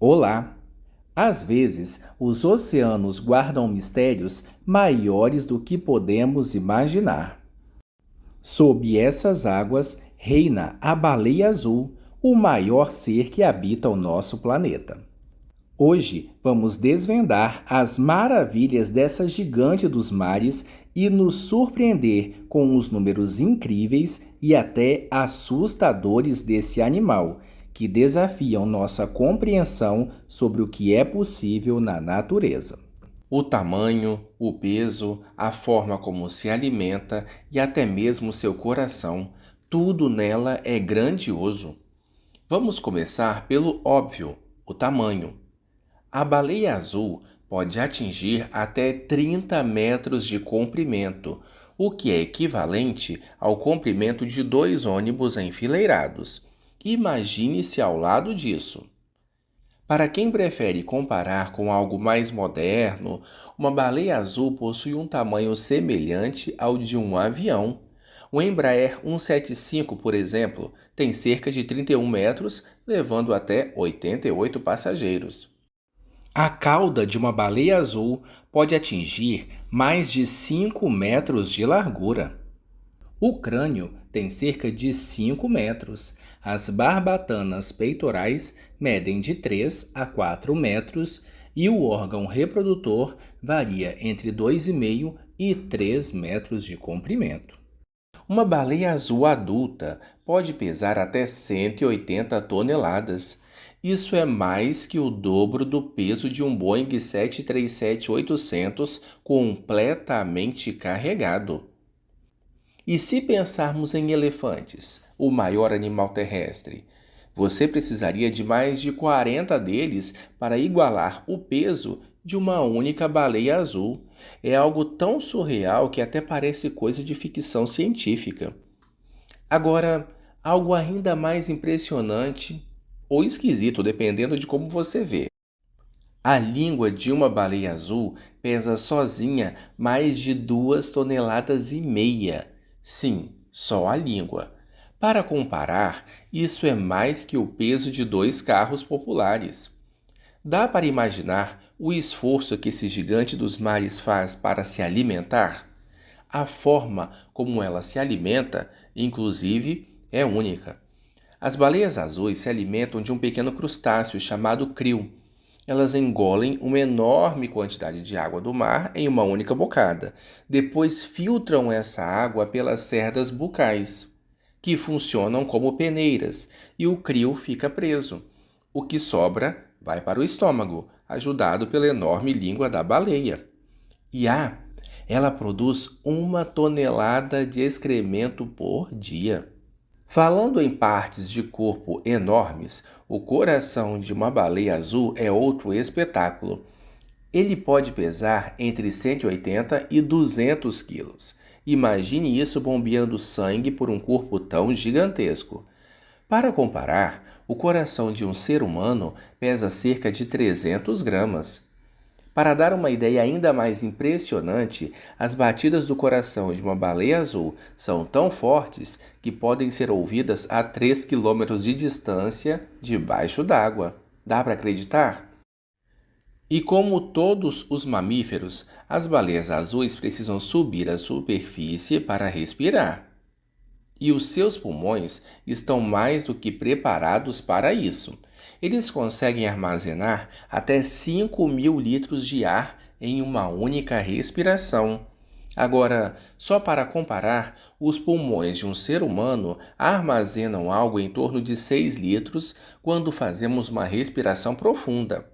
Olá! Às vezes, os oceanos guardam mistérios maiores do que podemos imaginar. Sob essas águas reina a baleia azul, o maior ser que habita o nosso planeta. Hoje vamos desvendar as maravilhas dessa gigante dos mares e nos surpreender com os números incríveis e até assustadores desse animal, que desafiam nossa compreensão sobre o que é possível na natureza. O tamanho, o peso, a forma como se alimenta e até mesmo seu coração, tudo nela é grandioso. Vamos começar pelo óbvio, o tamanho. A baleia azul pode atingir até 30 metros de comprimento, o que é equivalente ao comprimento de 2 ônibus enfileirados. Imagine-se ao lado disso. Para quem prefere comparar com algo mais moderno, uma baleia azul possui um tamanho semelhante ao de um avião. O Embraer 175, por exemplo, tem cerca de 31 metros, levando até 88 passageiros. A cauda de uma baleia azul pode atingir mais de 5 metros de largura. O crânio tem cerca de 5 metros. As barbatanas peitorais medem de 3 a 4 metros e o órgão reprodutor varia entre 2,5 e 3 metros de comprimento. Uma baleia azul adulta pode pesar até 180 toneladas. Isso é mais que o dobro do peso de um Boeing 737-800 completamente carregado. E se pensarmos em elefantes, o maior animal terrestre, você precisaria de mais de 40 deles para igualar o peso de uma única baleia azul. É algo tão surreal que até parece coisa de ficção científica. Agora, algo ainda mais impressionante ou esquisito, dependendo de como você vê. A língua de uma baleia azul pesa sozinha mais de 2,5 toneladas. Sim, só a língua. Para comparar, isso é mais que o peso de 2 carros populares. Dá para imaginar o esforço que esse gigante dos mares faz para se alimentar? A forma como ela se alimenta, inclusive, é única. As baleias azuis se alimentam de um pequeno crustáceo chamado krill. Elas engolem uma enorme quantidade de água do mar em uma única bocada. Depois filtram essa água pelas cerdas bucais, que funcionam como peneiras, e o krill fica preso. O que sobra vai para o estômago, ajudado pela enorme língua da baleia. Ela produz 1 tonelada de excremento por dia. Falando em partes de corpo enormes, o coração de uma baleia azul é outro espetáculo. Ele pode pesar entre 180 e 200 quilos. Imagine isso bombeando sangue por um corpo tão gigantesco. Para comparar, o coração de um ser humano pesa cerca de 300 gramas. Para dar uma ideia ainda mais impressionante, as batidas do coração de uma baleia azul são tão fortes que podem ser ouvidas a 3 quilômetros de distância debaixo d'água. Dá para acreditar? E como todos os mamíferos, as baleias azuis precisam subir à superfície para respirar. E os seus pulmões estão mais do que preparados para isso. Eles conseguem armazenar até 5.000 litros de ar em uma única respiração. Agora, só para comparar, os pulmões de um ser humano armazenam algo em torno de 6 litros quando fazemos uma respiração profunda.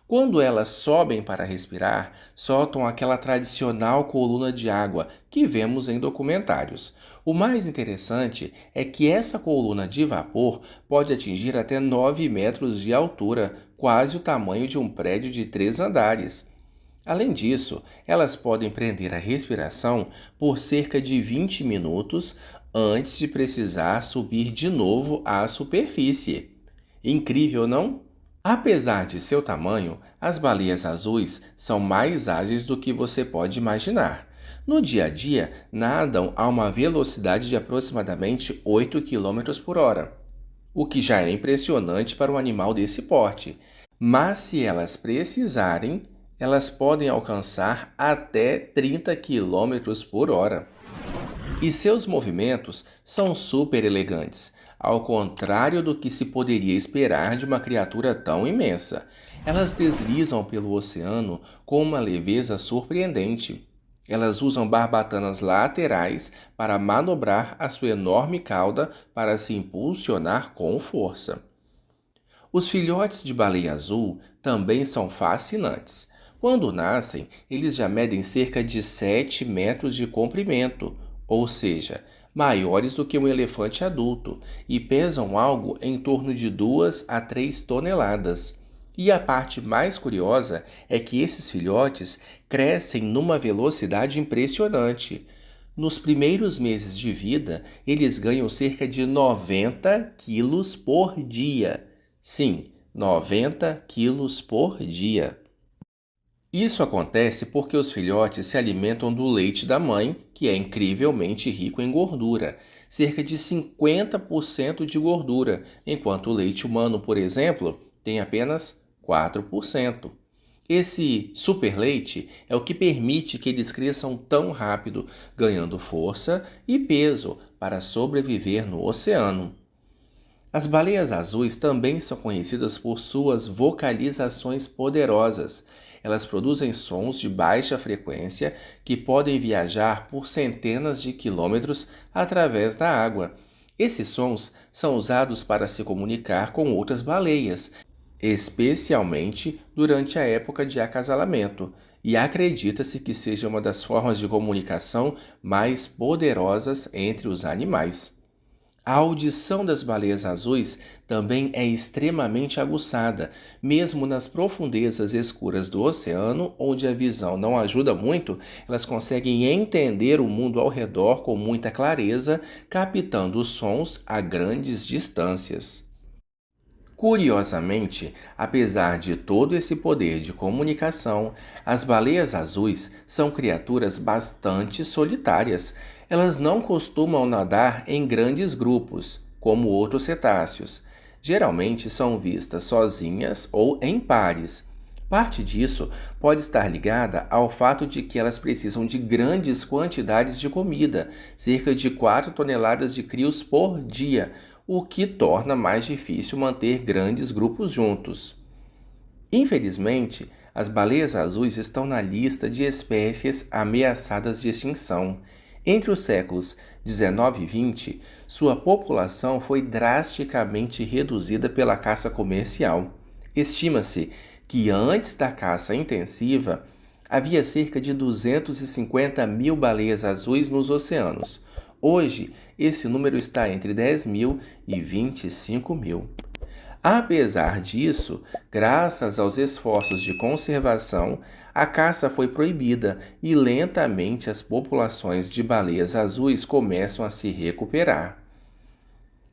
Quando elas sobem para respirar, soltam aquela tradicional coluna de água que vemos em documentários. O mais interessante é que essa coluna de vapor pode atingir até 9 metros de altura, quase o tamanho de um prédio de 3 andares. Além disso, elas podem prender a respiração por cerca de 20 minutos antes de precisar subir de novo à superfície. Incrível, não? Apesar de seu tamanho, as baleias azuis são mais ágeis do que você pode imaginar. No dia a dia, nadam a uma velocidade de aproximadamente 8 km por hora, o que já é impressionante para um animal desse porte. Mas se elas precisarem, elas podem alcançar até 30 quilômetros por hora. E seus movimentos são super elegantes, ao contrário do que se poderia esperar de uma criatura tão imensa. Elas deslizam pelo oceano com uma leveza surpreendente. Elas usam barbatanas laterais para manobrar a sua enorme cauda para se impulsionar com força. Os filhotes de baleia azul também são fascinantes. Quando nascem, eles já medem cerca de 7 metros de comprimento, ou seja, maiores do que um elefante adulto, e pesam algo em torno de 2 a 3 toneladas. E a parte mais curiosa é que esses filhotes crescem numa velocidade impressionante. Nos primeiros meses de vida, eles ganham cerca de 90 quilos por dia. Sim, 90 quilos por dia. Isso acontece porque os filhotes se alimentam do leite da mãe, que é incrivelmente rico em gordura, cerca de 50% de gordura, enquanto o leite humano, por exemplo, tem apenas 4%. Esse superleite é o que permite que eles cresçam tão rápido, ganhando força e peso para sobreviver no oceano. As baleias azuis também são conhecidas por suas vocalizações poderosas. Elas produzem sons de baixa frequência que podem viajar por centenas de quilômetros através da água. Esses sons são usados para se comunicar com outras baleias, especialmente durante a época de acasalamento, e acredita-se que seja uma das formas de comunicação mais poderosas entre os animais. A audição das baleias azuis também é extremamente aguçada, mesmo nas profundezas escuras do oceano, onde a visão não ajuda muito, elas conseguem entender o mundo ao redor com muita clareza, captando os sons a grandes distâncias. Curiosamente, apesar de todo esse poder de comunicação, as baleias azuis são criaturas bastante solitárias. Elas não costumam nadar em grandes grupos, como outros cetáceos. Geralmente são vistas sozinhas ou em pares. Parte disso pode estar ligada ao fato de que elas precisam de grandes quantidades de comida, cerca de 4 toneladas de crios por dia, o que torna mais difícil manter grandes grupos juntos. Infelizmente, as baleias azuis estão na lista de espécies ameaçadas de extinção. Entre os séculos 19 e 20, sua população foi drasticamente reduzida pela caça comercial. Estima-se que antes da caça intensiva, havia cerca de 250 mil baleias azuis nos oceanos. Hoje, esse número está entre 10 mil e 25 mil. Apesar disso, graças aos esforços de conservação, a caça foi proibida e lentamente as populações de baleias azuis começam a se recuperar.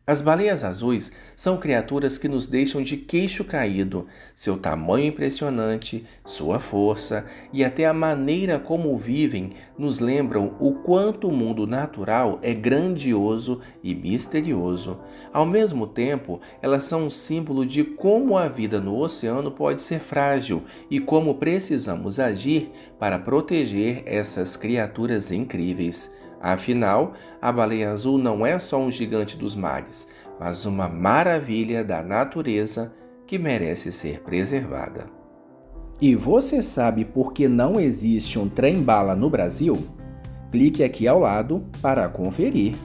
As baleias azuis são criaturas que nos deixam de queixo caído. Seu tamanho impressionante, sua força e até a maneira como vivem nos lembram o quanto o mundo natural é grandioso e misterioso. Ao mesmo tempo, elas são um símbolo de como a vida no oceano pode ser frágil e como precisamos agir para proteger essas criaturas incríveis. Afinal, a baleia azul não é só um gigante dos mares, mas uma maravilha da natureza que merece ser preservada. E você sabe por que não existe um trem-bala no Brasil? Clique aqui ao lado para conferir.